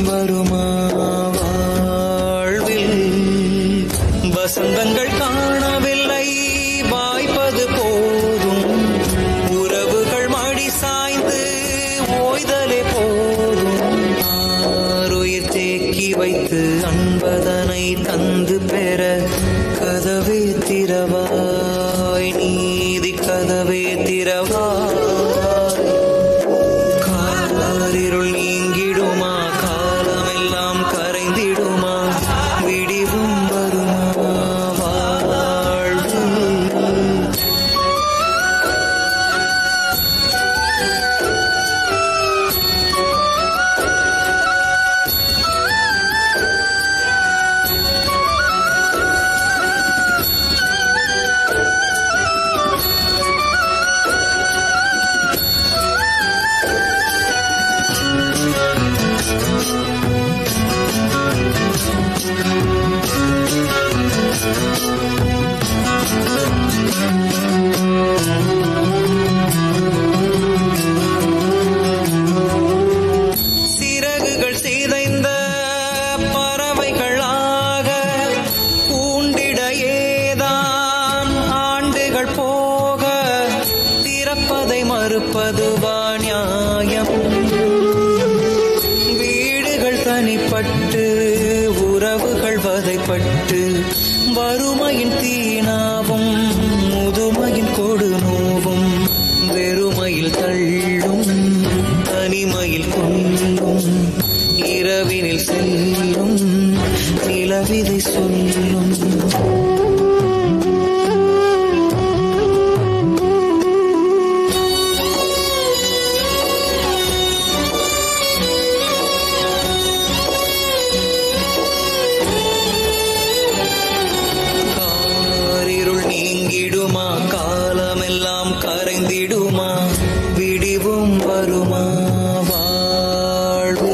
வருமா வாழ்வில்? வசந்தங்கள் காணவில்லை, வாய்ப்பது போதும். உறவுகள் மடி சாய்ந்து ஓய்தலே போதும். ஆருயிர் தேக்கி வைத்து அன்பதனை தந்து பெற கதவே திறவாய், நீதி கதவே திறவாய். காரிருள் நீங்கிடுமா, காலமெல்லாம் கரைந்திடுமா, விடிவும் வருமா வாழ்வு? சிறகுகள் சிதைந்த பறவைகளாக கூண்டிட ஏதான் ஆண்டுகள் போக, திறப்பதை மறுப்பதுவா நியாயம்? வீடுகள் தனிப்பட்டு உறவுகள் வதைப்பட்டு வறுமையின் தீனாவும் முதுமையின் கொடுநோவும் வெறுமையில் தள்ளும் தனிமையில் கொள்ளும் இரவினில் செல்லும் நிலவிதை சொல்லும். காரிருள் நீங்கிடுமா, காலமெல்லாம் கரைந்திடுமா, விடிவும் வருமா வாழ்வு?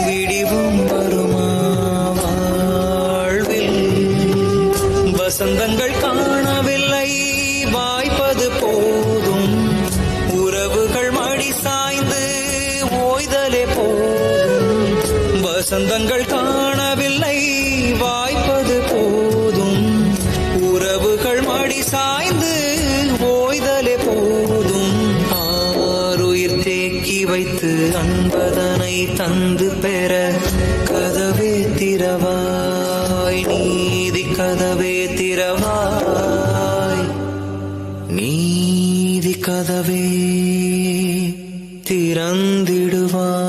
விடிவும் வருமா வாழ்வில்? வசந்தங்கள் காணவில்லை, வாய்ப்பது போதும். உறவுகள் மடி சாய்ந்து ஓய்தலே போதும். வசந்தங்கள் காணவில்லை, வாய்ப்பது போதும். உறவுகள் மடி சாய்ந்து ஓய்தலே போதும். ஆருயிர் தேக்கி வைத்து அன்பதனை தந்து பெற கதவே திறவாய், நீதி கதவே திறவாய். நீதி கதவே திறந்திடுவாய்.